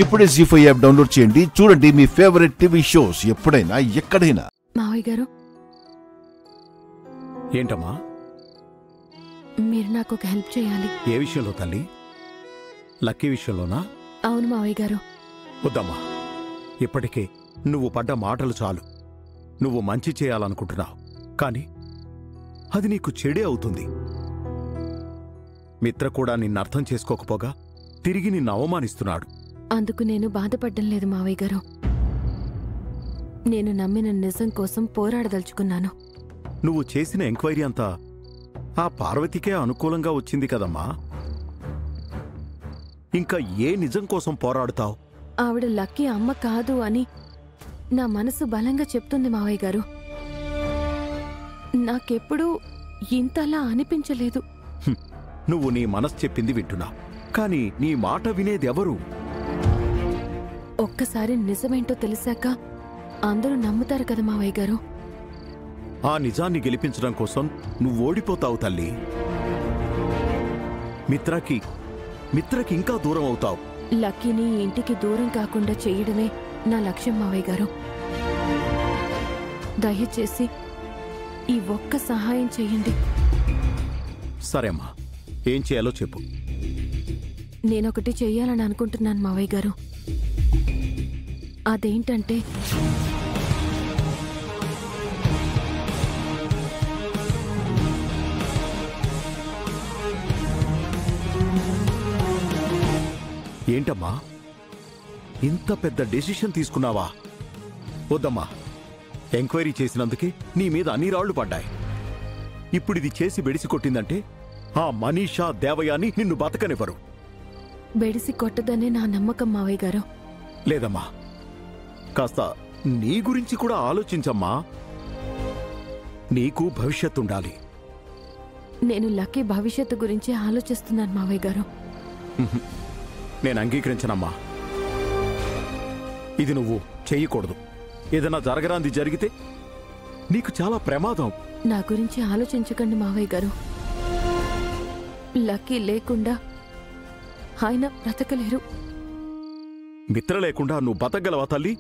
ఇప్పుడే జీ5 app download చేయండి. చూడండి మీ ఫేవరెట్ టీవీ షోస్ ఎప్పుడైనా ఎక్కడైనా. మావయ్య గారు, ఏంటమ్మా? మీరు నాకు ఒక హెల్ప్ చేయాలి. ఏ విషయంలో తల్లి? లక్కీ విషయంలోనా? అవును మావయ్య గారు. వద్దమ్మా, ఇప్పటికే నువ్వు పడ్డ మాటలు చాలు. నువ్వు మంచి చేయాలనుకుంటున్నావు, కానీ అది నీకు చెడే అవుతుంది. మిత్ర కూడా నిన్నర్థం చేసుకోకపోగా తిరిగి నిన్ను అవమానిస్తున్నాడు. అందుకు నేను బాధపడ్డం లేదు మావయ్య గారు. నేను నమ్మిన నిజం కోసం పోరాడదలుచుకున్నాను. నువ్వు చేసిన ఎంక్వైరీ అంతా ఆ పార్వతికే అనుకూలంగా వచ్చింది కదమ్మా. ఇంకా ఏ నిజం కోసం పోరాడుతావు? ఆవిడ లక్కీ అమ్మ కాదు అని నా మనసు బలంగా చెప్తుంది మావయ్య గారు. నాకెప్పుడూ ఇంతలా అనిపించలేదు. నువ్వు నీ మనసు చెప్పింది వింటున్నా, కానీ నీ మాట వినేదెవరు? ఒక్కసారి నిజమేంటో తెలిసాక అందరూ నమ్ముతారు కదా మావయ్య గారు. ఆ నిజాన్ని గెలిపించడం కోసం నువ్వు ఓడిపోతావు తల్లి. మిత్రకి ఇంకా దూరం అవుతావు. లక్కీని ఇంటికి దూరం కాకుండా చేయడమే నా లక్ష్యం మావయ్య గారు. దయచేసి ఈ ఒక్క సహాయం చెయ్యండి. సరే అమ్మా, ఏం చేయాలో చెప్పు. నేనొకటి చెయ్యాలని అనుకుంటున్నాను మావయ్య గారు. అదేంటంటే, ఏంటమ్మా, ఇంత పెద్ద డెసిషన్ తీసుకున్నావా? వద్దమ్మా, ఎంక్వైరీ చేసినందుకే నీ మీద అన్ని రాళ్లు పడ్డాయి. ఇప్పుడిది చేసి బెడిసి కొట్టిందంటే ఆ మనీషా దేవయాని నిన్ను బతకనివ్వరు. బెడిసి కొట్టదనే నా నమ్మకం మావయ్య గారు. లేదమ్మా, కాస్త నీ గురించి కూడా ఆలోచించమ్మా. నీకు భవిష్యత్తుండాలి. నేను లక్కీ భవిష్యత్తు గురించి ఆలోచిస్తున్నాను మావయ్య గారు. నేను అంగీకరించనమ్మా. ఇది నువ్వు చెయ్యకూడదు. ఏదైనా జరగరాంది జరిగితే నీకు చాలా ప్రమాదం. నా గురించి ఆలోచించకండి మావయ్య గారు. లక్కీ లేకుండా ఆయన బ్రతకలేరు. మిత్ర లేకుండా నువ్వు బతకగలవా తల్లి?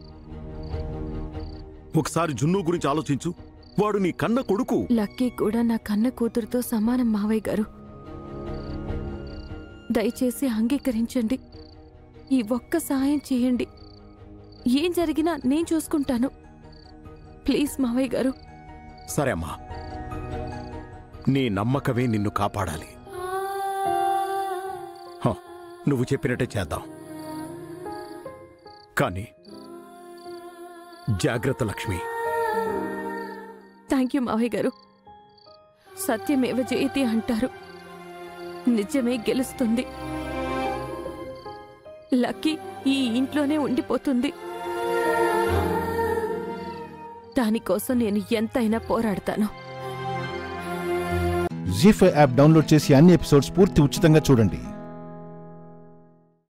ఒకసారి జున్ను గురించి ఆలోచించు. వాడు నీ కన్న కొడుకు. లక్కీ కూడా నా కన్న కూతురుతో సమానం మావయ్య గారు. దయచేసి అంగీకరించండి. ఈ ఒక్క సహాయం చేయండి. ఏం జరిగినా నేను చూసుకుంటాను. ప్లీజ్ మావయ్య గారు. సరే అమ్మా, నీ నమ్మకమే నిన్ను కాపాడాలి. నువ్వు చెప్పినట్టే చేద్దాం. కానీ జాగ్రత్త లక్ష్మి. థ్యాంక్ యూ మావయ్య గారు. సత్యమేవ జయతి అంటారు. నిజమే గెలుస్తుంది. లక్కీ ఈ ఇంట్లోనే ఉండిపోతుంది. దానికోసం నేను ఎంతైనా పోరాడతాను. జీ5 యాప్ డౌన్లోడ్ చేసి అన్ని ఎపిసోడ్స్ పూర్తి ఉచితంగా చూడండి.